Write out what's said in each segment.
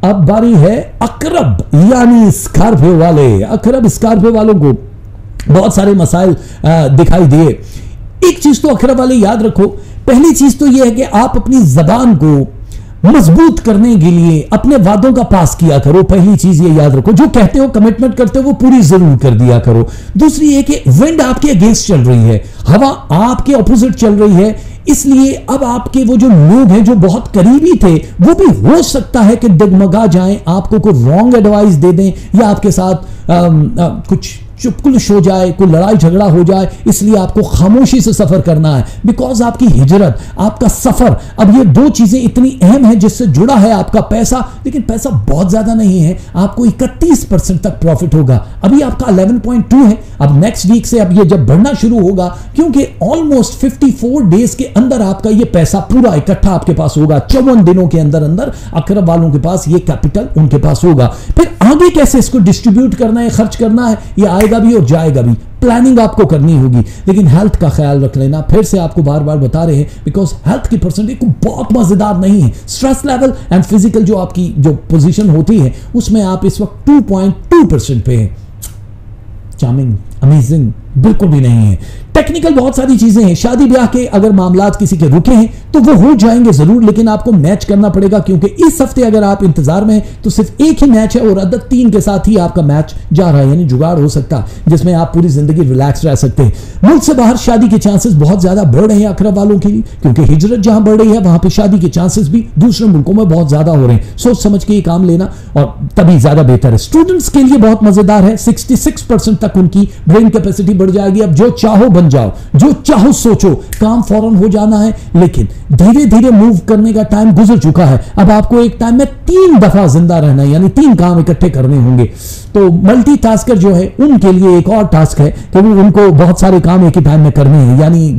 अब बारी है अकरब यानी स्कॉर्पियो वाले। अकरब स्कॉर्पियो वालों को बहुत सारे मसाइल दिखाई दिए। एक चीज तो अकरब वाले याद रखो, पहली चीज तो यह है कि आप अपनी जबान को मजबूत करने के लिए अपने वादों का पास किया करो। पहली चीज ये याद रखो, जो कहते हो कमिटमेंट करते हो वो पूरी जरूर कर दिया करो। दूसरी ये कि विंड आपके अगेंस्ट चल रही है, हवा आपके ऑपोजिट चल रही है, इसलिए अब आपके वो जो लोग हैं जो बहुत करीबी थे वो भी हो सकता है कि डगमगा जाएं, आपको कोई रॉन्ग एडवाइस दे दें या आपके साथ कुछ चुपकुलिश हो जाए, कोई लड़ाई झगड़ा हो जाए। इसलिए आपको खामोशी से सफर करना है, बिकॉज आपकी हिजरत, आपका सफर, अब ये दो चीजें इतनी अहम है जिससे जुड़ा है आपका पैसा। लेकिन पैसा बहुत ज्यादा नहीं है, आपको 31% तक प्रॉफिट होगा। अभी आपका 11.2 है। अब नेक्स्ट वीक से अब ये जब बढ़ना शुरू होगा, क्योंकि ऑलमोस्ट 54 डेज के अंदर आपका ये पैसा पूरा इकट्ठा आपके पास होगा। 54 दिनों के अंदर अंदर अकरब वालों के पास ये कैपिटल उनके पास होगा। फिर आगे कैसे इसको डिस्ट्रीब्यूट करना है, खर्च करना है, ये आएगा भी और जाएगा भी। प्लानिंग आपको करनी होगी, लेकिन हेल्थ का ख्याल रख लेना। फिर से आपको बार बार बता रहे हैं, बिकॉज हेल्थ की परसेंटेज बहुत मजेदार नहीं है। स्ट्रेस लेवल एंड फिजिकल जो आपकी जो पोजीशन होती है उसमें आप इस वक्त 2.2% पे हैं। चार्मिंग, अमेजिंग बिल्कुल भी नहीं है। टेक्निकल बहुत सारी चीजें हैं। शादी ब्याह के अगर मामलात किसी के रुके हैं तो वो हो जाएंगे जरूर, लेकिन आपको मैच करना पड़ेगा, क्योंकि इस हफ्ते अगर आप इंतजार में हैं तो सिर्फ एक ही मैच है और अदद 3 के साथ ही आपका मैच जा रहा है, यानी जुगाड़ हो सकता है जिसमें आप पूरी जिंदगी रिलैक्स रह सकते हैं। मुल्क से बाहर शादी के चांसेस बहुत ज्यादा बढ़ रहे हैं अकरब वालों के लिए, क्योंकि हिजरत जहां बढ़ रही है वहां पर शादी के चांसेस भी दूसरे मुल्कों में बहुत ज्यादा हो रहे हैं। सोच समझ के ये काम लेना और तभी ज्यादा बेहतर है। स्टूडेंट्स के लिए बहुत मजेदार है, 66% तक उनकी ब्रेन कैपेसिटी बढ़ जाएगी। अब जो चाहो बन जाओ, जो चाहो सोचो, काम फौरन हो जाना है, लेकिन धीरे धीरे मूव करने का टाइम गुजर चुका है। अब आपको एक टाइम में 3 दफा जिंदा रहना है, यानी 3 काम इकट्ठे करने होंगे। तो मल्टीटास्कर जो है उनके लिए एक और टास्क है कि उनको बहुत सारे काम एक ही टाइम में करने हैं, यानी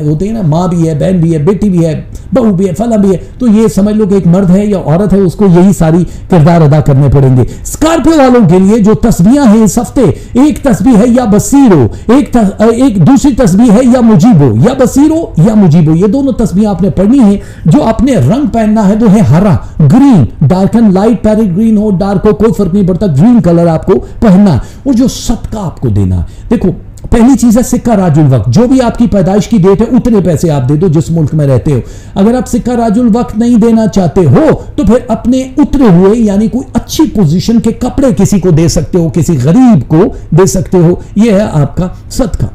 होते हैं ना, माँ भी है, बहन भी है, बेटी भी है, बहू भी है, फला भी है। तो ये समझ लो कि एक मर्द है या औरत है, उसको यही सारी किरदार अदा करने पड़ेंगे। स्कॉर्पियो वालों के लिए जो तस्बीहां हैं इस हफ्ते, एक तस्बीह है या बसीरो, एक दूसरी तस्बीह है या मुजीबो, या बसीरो या मुजीबो। ये दोनों तस्बीह आपने पढ़नी है। जो अपने रंग पहनना है वो है हरा, green, dark and light, parrot green हो, डार्क हो, कोई फर्क नहीं पड़ता, ग्रीन कलर आपको पहनना। और जो सदका आपको देना, देखो पहली चीज है सिक्का राजुल वक्त। जो भी आपकी पैदाइश की डेट है उतने पैसे आप दे दो जिस मुल्क में रहते हो। अगर आप सिक्का राजुल वक्त नहीं देना चाहते हो तो फिर अपने उतरे हुए यानी कोई अच्छी पोजीशन के कपड़े किसी को दे सकते हो, किसी गरीब को दे सकते हो। यह है आपका सदका।